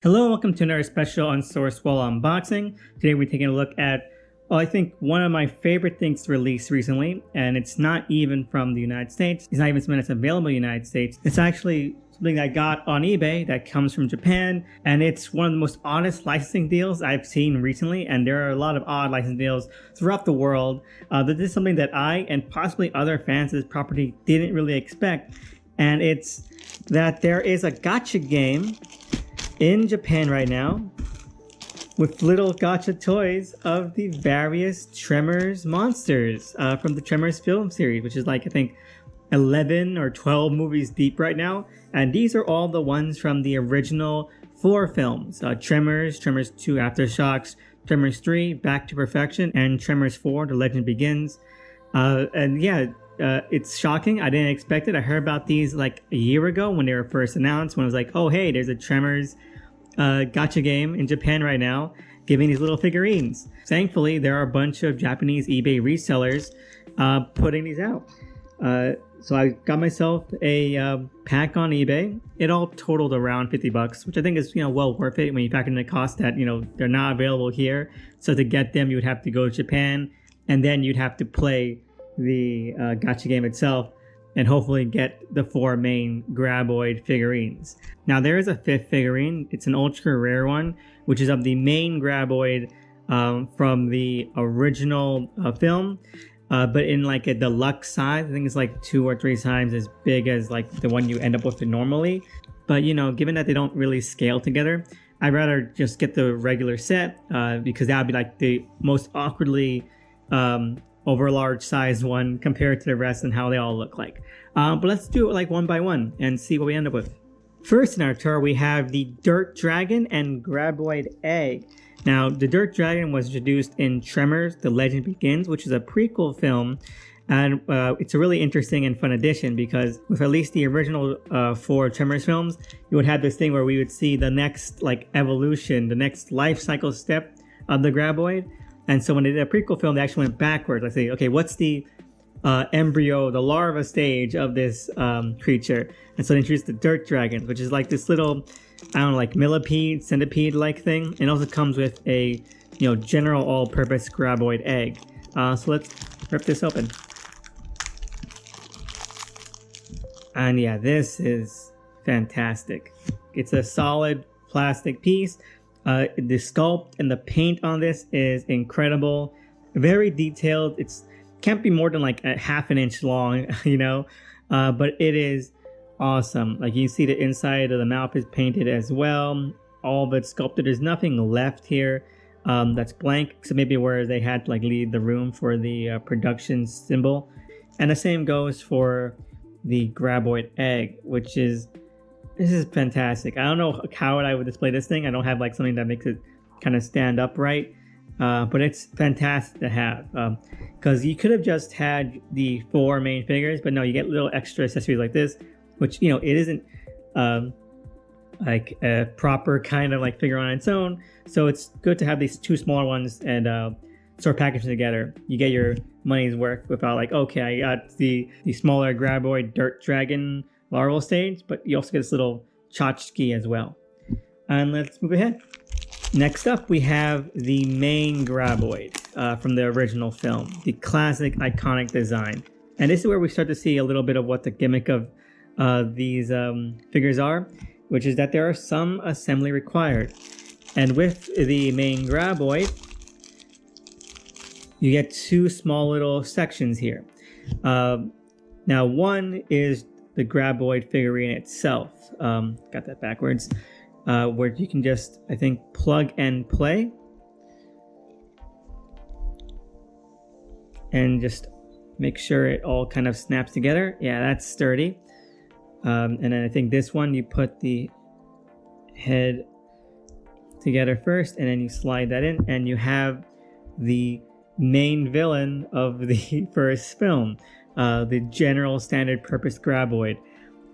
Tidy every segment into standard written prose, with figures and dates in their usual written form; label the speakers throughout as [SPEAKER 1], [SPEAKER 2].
[SPEAKER 1] Hello, welcome to another special Unsourced Wall unboxing. Today we're taking a look at, well, I think one of my favorite things released recently, and it's not even from the United States. It's not even something that's available in the United States. It's actually something that I got on eBay that comes from Japan, and it's one of the most oddest licensing deals I've seen recently, and there are a lot of odd licensing deals throughout the world. This is something that I and possibly other fans of this property didn't really expect, and it's that there is a gacha game in Japan right now with little gacha toys of the various TREMORS monsters from the TREMORS film series, which is like, I think, 11 or 12 movies deep right now. And these are all the ones from the original 4 films. TREMORS, TREMORS 2 Aftershocks, TREMORS 3 Back to Perfection, and TREMORS 4 The Legend Begins. It's shocking. I didn't expect it. I heard about these like a year ago when they were first announced, when it was like, oh hey, there's a TREMORS gacha game in Japan right now giving these little figurines. Thankfully, there are a bunch of Japanese eBay resellers putting these out. So I got myself a pack on eBay. It all totaled around $50, which I think is, well worth it when you factor in the cost that, they're not available here. So to get them, you would have to go to Japan, and then you'd have to play the gacha game itself and hopefully get the 4 main Graboid figurines. Now there is a 5th figurine. It's an ultra rare one, which is of the main Graboid from the original film, but in like a deluxe size. I think it's like 2 or 3 times as big as like the one you end up with normally. But given that they don't really scale together, I'd rather just get the regular set because that would be like the most awkwardly over large size one compared to the rest and how they all look like. But let's do it like one by one and see what we end up with. First in our tour, we have the Dirt Dragon and Graboid Egg. Now, the Dirt Dragon was introduced in TREMORS The Legend Begins, which is a prequel film. And it's a really interesting and fun addition because with at least the original 4 TREMORS films, you would have this thing where we would see the next like evolution, the next life cycle step of the Graboid. And so when they did a prequel film, they actually went backwards. Like, say, okay, what's the embryo, the larva stage of this creature? And so they introduced the Dirt Dragons, which is like this little, I don't know, like millipede, centipede-like thing. And it also comes with a, general all-purpose Graboid egg. So let's rip this open. And yeah, this is fantastic. It's a solid plastic piece. The sculpt and the paint on this is incredible, very detailed. It can't be more than like a ½ inch long, but it is awesome. Like you see the inside of the mouth is painted as well, all of it's sculpted. There's nothing left here that's blank, so maybe where they had to like leave the room for the production symbol. And the same goes for the Graboid egg, which is, this is fantastic. I don't know how I would display this thing. I don't have like something that makes it kind of stand upright, but it's fantastic to have because you could have just had the 4 main figures, but no, you get little extra accessories like this, which it isn't like a proper kind of like figure on its own. So it's good to have these 2 smaller ones and sort of package them together. You get your money's worth without like, okay, I got the smaller Graboid Dirt Dragon larval stage, but you also get this little tchotchke as well. And let's move ahead. Next up, we have the main Graboid from the original film, the classic iconic design. And this is where we start to see a little bit of what the gimmick of these figures are, which is that there are some assembly required. And with the main Graboid, you get 2 small little sections here. Now, one is the Graboid figurine itself, got that backwards, where you can just, I think, plug and play and just make sure it all kind of snaps together. Yeah, that's sturdy. And then I think this one, you put the head together first and then you slide that in and you have the main villain of the first film. The general standard purpose Graboid.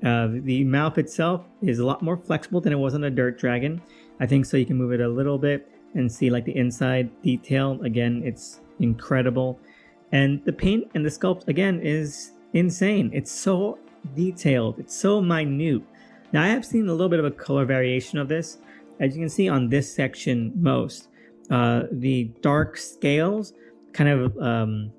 [SPEAKER 1] The mouth itself is a lot more flexible than it was on the Dirt Dragon. I think so you can move it a little bit and see like the inside detail. Again, it's incredible. And the paint and the sculpt, again, is insane. It's so detailed. It's so minute. Now, I have seen a little bit of a color variation of this. as you can see on this section most, the dark scales kind of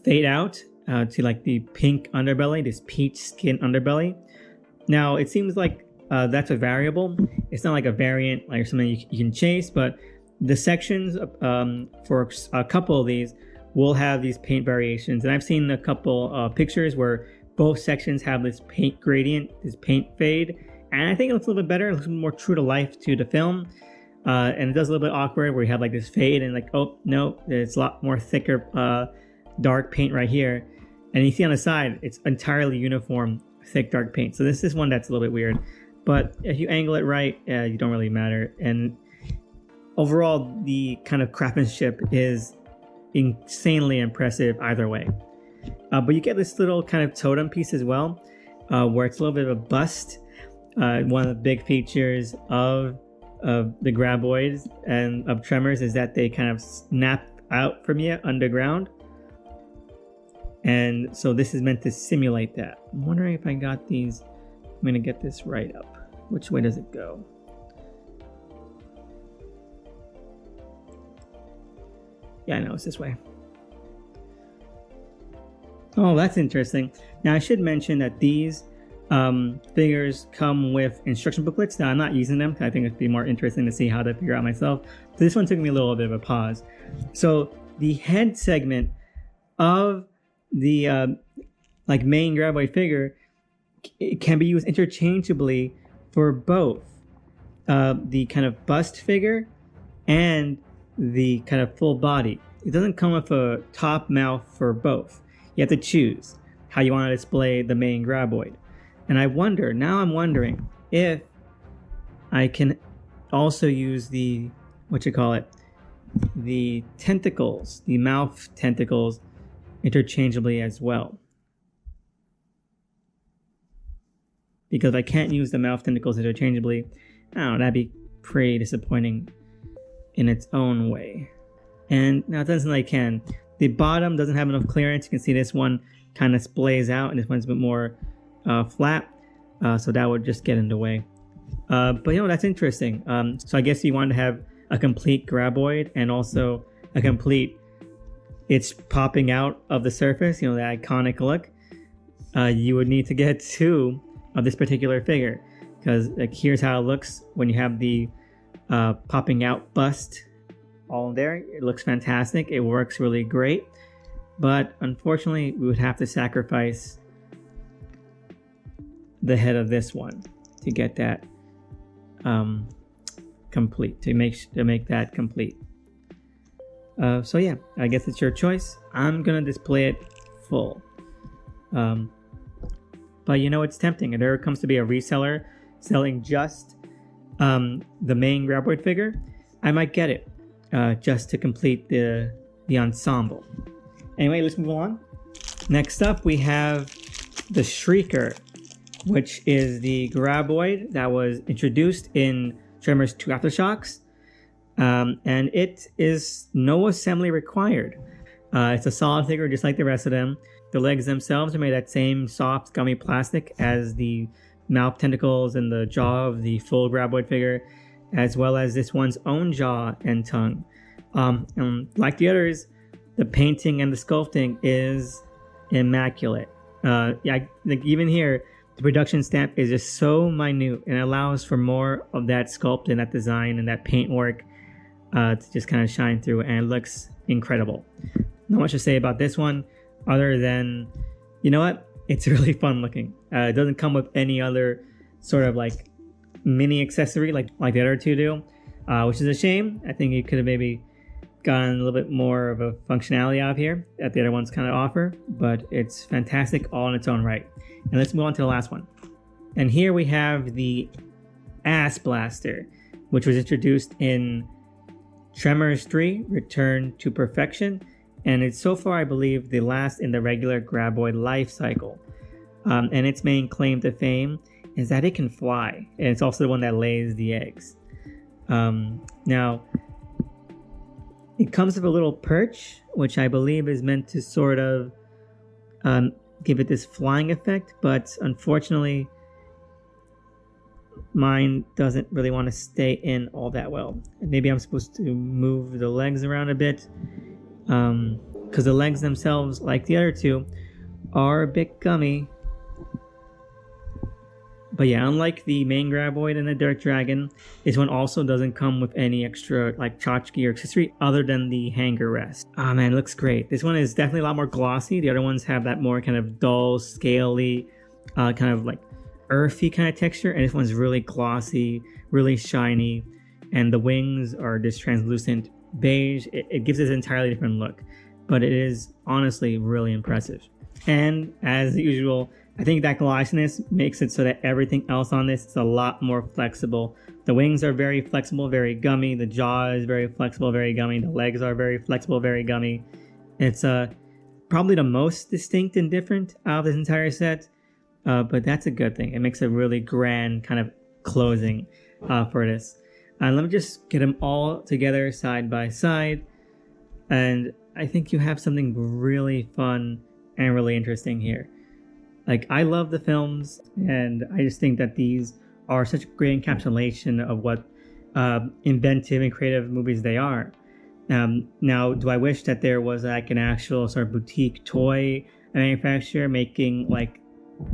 [SPEAKER 1] fade out to like the pink underbelly, this peach skin underbelly. Now it seems like that's a variable. It's not like a variant, like something you can chase, but the sections for a couple of these will have these paint variations. And I've seen a couple pictures where both sections have this paint gradient, this paint fade. And I think it looks a little bit better. It looks more true to life to the film. And it does a little bit awkward where you have like this fade and like, oh, no, it's a lot more thicker dark paint right here. And you see on the side, it's entirely uniform, thick dark paint. So this is one that's a little bit weird. But if you angle it right, you don't really matter. And overall, the kind of craftsmanship is insanely impressive either way. But you get this little kind of totem piece as well, where it's a little bit of a bust. One of the big features of the Graboids and of Tremors is that they kind of snap out from you underground. And so this is meant to simulate that. I'm wondering if I got these. I'm going to get this right up. Which way does it go? Yeah, I know, it's this way. Oh, that's interesting. Now, I should mention that these figures come with instruction booklets. Now, I'm not using them. I think it'd be more interesting to see how to figure out myself. So this one took me a little bit of a pause. So the head segment of the like main Graboid figure, it can be used interchangeably for both the kind of bust figure and the kind of full body. It doesn't come with a top mouth for both. You have to choose how you want to display the main Graboid. And I'm wondering if I can also use the, the tentacles, the mouth tentacles interchangeably as well. Because if I can't use the mouth tentacles interchangeably, I don't know, that'd be pretty disappointing in its own way. And now it doesn't like I can. The bottom doesn't have enough clearance. You can see this one kind of splays out, and this one's a bit more flat. So that would just get in the way. But you know, that's interesting. So I guess you want to have a complete Graboid and also a complete, it's popping out of the surface, you know, the iconic look. You would need to get two of this particular figure, because like here's how it looks when you have the popping out bust all there. It looks fantastic. It works really great, but unfortunately we would have to sacrifice the head of this one to get that complete, to make that complete. So yeah, I guess it's your choice. I'm gonna display it full. But you know, it's tempting. If there comes to be a reseller selling just the main Graboid figure, I might get it just to complete the ensemble. Anyway, let's move on. Next up, we have the Shrieker, which is the Graboid that was introduced in Tremors 2 Aftershocks. And it is no assembly required. It's a solid figure just like the rest of them. The legs themselves are made of that same soft, gummy plastic as the mouth tentacles and the jaw of the full Graboid figure, as well as this one's own jaw and tongue. And like the others, the painting and the sculpting is immaculate. Yeah, like even here, the production stamp is just so minute and allows for more of that sculpt and that design and that paint work to just kind of shine through, and it looks incredible. Not much to say about this one other than, you know what, it's really fun looking. It doesn't come with any other sort of like mini accessory like the other two do, which is a shame. I think you could have maybe gotten a little bit more of a functionality out of here that the other ones kind of offer, but it's fantastic all in its own right. And let's move on to the last one. And here we have the Ass Blaster, which was introduced in Tremors 3 Return to Perfection, and it's so far, I believe, the last in the regular Graboid life cycle. And its main claim to fame is that it can fly, and it's also the one that lays the eggs. Now, it comes with a little perch, which I believe is meant to sort of give it this flying effect, but unfortunately, mine doesn't really want to stay in all that well. Maybe I'm supposed to move the legs around a bit, because the legs themselves, like the other two, are a bit gummy. But yeah, unlike the main Graboid and the Dirt Dragon, this one also doesn't come with any extra like tchotchke or accessory other than the hanger rest. Oh man, it looks great. This one is definitely a lot more glossy. The other ones have that more kind of dull, scaly, kind of like earthy kind of texture, and this one's really glossy, really shiny, and the wings are this translucent beige. It gives it an entirely different look, but it is honestly really impressive. And as usual, I think that glossiness makes it so that everything else on this is a lot more flexible. The wings are very flexible, very gummy. The jaw is very flexible, very gummy. The legs are very flexible, very gummy. It's probably the most distinct and different out of this entire set, but that's a good thing. It makes a really grand kind of closing for this. Let me just get them all together side by side, and I think you have something really fun and really interesting here. Like, I love the films, and I just think that these are such a great encapsulation of what inventive and creative movies they are. Now, do I wish that there was like an actual sort of boutique toy manufacturer making like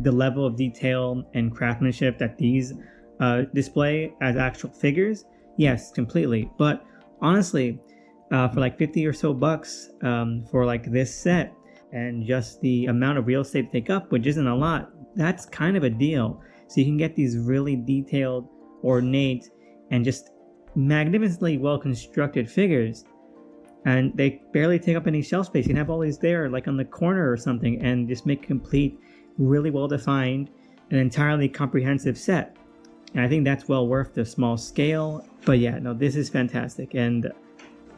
[SPEAKER 1] the level of detail and craftsmanship that these display as actual figures? Yes, completely. But honestly, for like 50 or so bucks for like this set, and just the amount of real estate to take up, which isn't a lot, that's kind of a deal. So you can get these really detailed, ornate, and just magnificently well constructed figures, and they barely take up any shelf space. You can have all these there like on the corner or something and just make a complete, really well defined and entirely comprehensive set. And I think that's well worth the small scale. But yeah, no, this is fantastic, and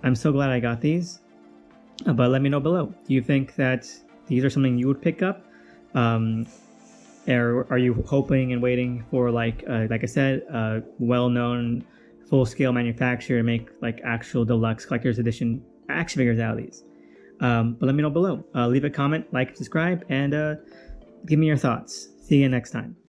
[SPEAKER 1] I'm so glad I got these. But let me know below. Do you think that these are something you would pick up? Or are you hoping and waiting for like I said, a well-known full-scale manufacturer to make like actual deluxe collector's edition action figures out of these? But let me know below. Leave a comment, like, subscribe, and give me your thoughts. See you next time.